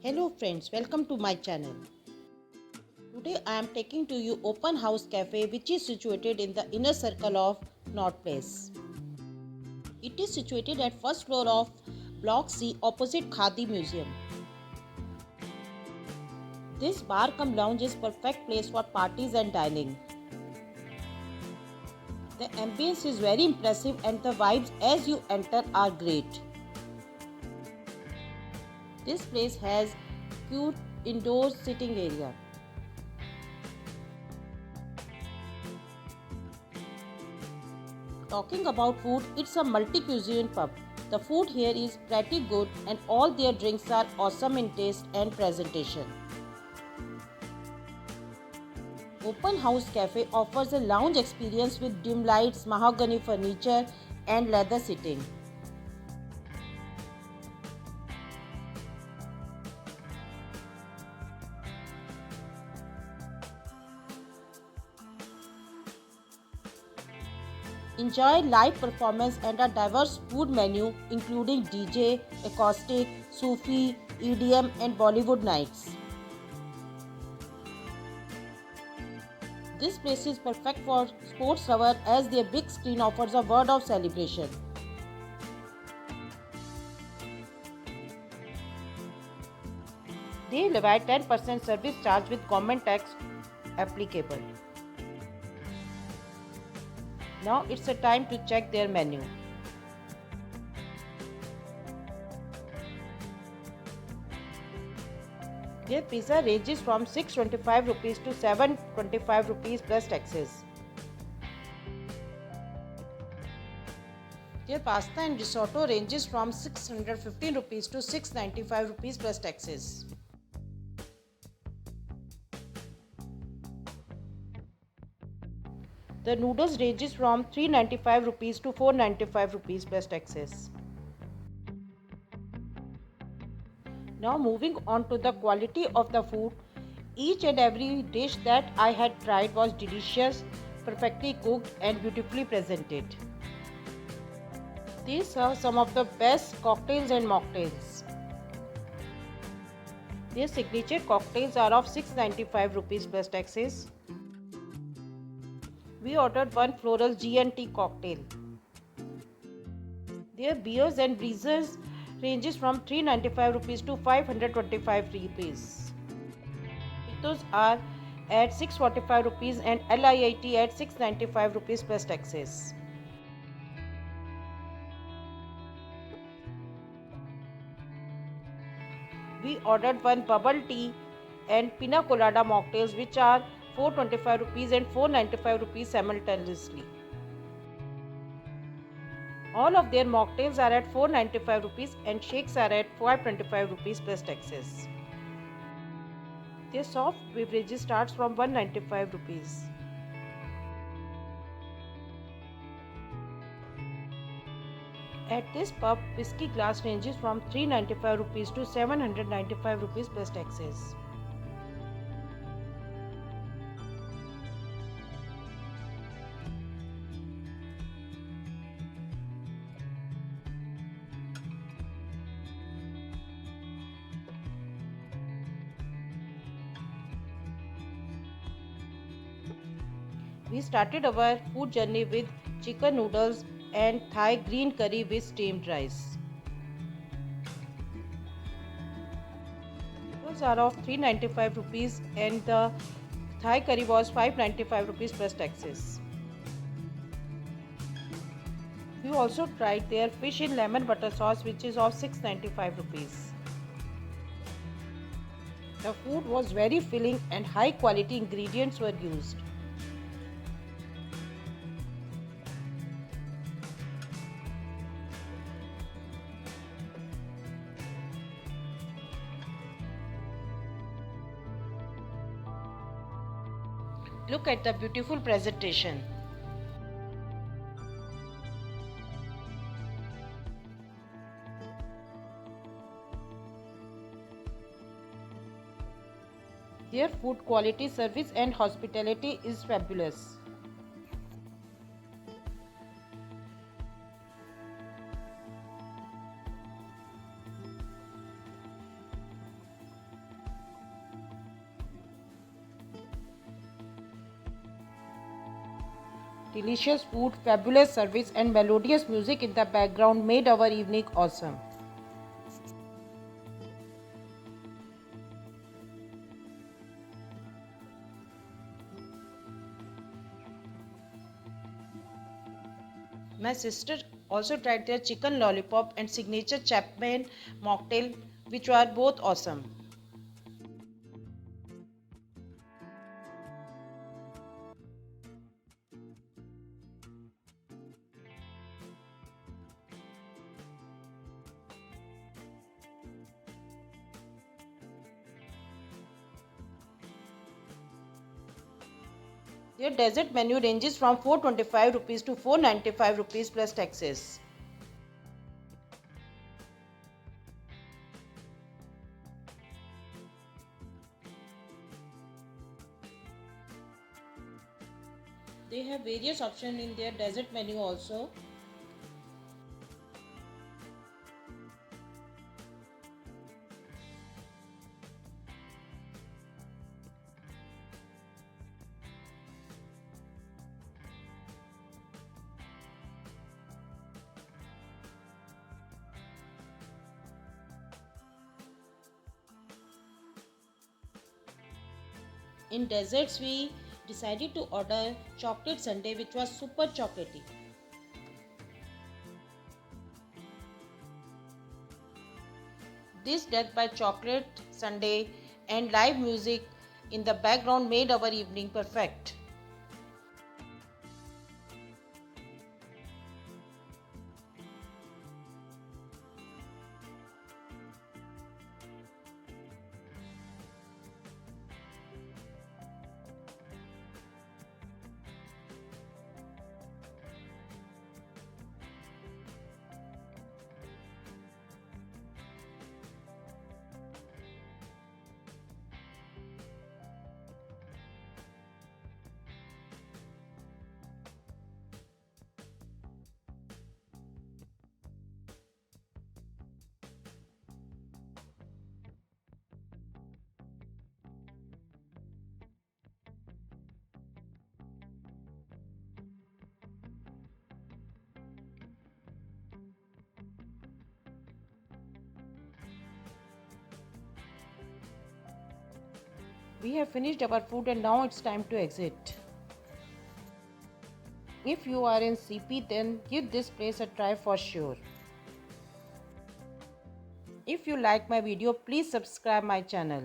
Hello friends, welcome to my channel. Today I am taking to you Open House Cafe, which is situated in the inner circle of North Place. It is situated at first floor of Block C opposite Khadi Museum. This bar cum lounge is perfect place for parties and dining. The ambience is very impressive and the vibes as you enter are great. This place has cute indoor sitting area. Talking about food, it's a multi-cuisine pub. The food here is pretty good and all their drinks are awesome in taste and presentation. Open House Cafe offers a lounge experience with dim lights, mahogany furniture and leather seating. Enjoy live performance and a diverse food menu including DJ, acoustic, Sufi, EDM and Bollywood nights. This place is perfect for sports lovers as their big screen offers a world of celebration. They levy 10% service charge with government tax applicable. Now it's a time to check their menu. Their pizza ranges from 625 rupees to 725 rupees plus taxes. Their pasta and risotto ranges from 615 rupees to 695 rupees plus taxes. The noodles ranges from 395 rupees to 495 rupees plus taxes. Now moving on to the quality of the food, each and every dish that I had tried was delicious, perfectly cooked and beautifully presented. They serve some of the best cocktails and mocktails. Their signature cocktails are of 695 rupees plus taxes. We ordered one floral G&T cocktail. Their beers and breezers ranges from 395 rupees to 525 rupees. Those are at 645 rupees and LIIT at 695 rupees plus taxes. We ordered one bubble tea and pina colada mocktails which are 425 rupees and 495 rupees simultaneously. All of their mocktails are at 495 rupees and shakes are at 525 rupees plus taxes. Their soft beverages starts from 195 rupees. At this pub, whiskey glass ranges from 395 rupees to 795 rupees plus taxes. We started our food journey with chicken noodles and Thai green curry with steamed rice. Noodles are of 395 rupees and the Thai curry was 595 rupees plus taxes. We also tried their fish in lemon butter sauce which is of 695 rupees. The food was very filling and high quality ingredients were used. Look at the beautiful presentation. Their food quality, service and hospitality is fabulous. Delicious food, fabulous service, and melodious music in the background made our evening awesome. My sister also tried their chicken lollipop and signature Chapman mocktail, which were both awesome. Their dessert menu ranges from 425 rupees to 495 rupees plus taxes. They have various options in their dessert menu also. In desserts, we decided to order chocolate sundae, which was super chocolatey. This death by chocolate sundae and live music in the background made our evening perfect. We have finished our food and now it's time to exit. If you are in CP, then give this place a try for sure. If you like my video, please subscribe my channel.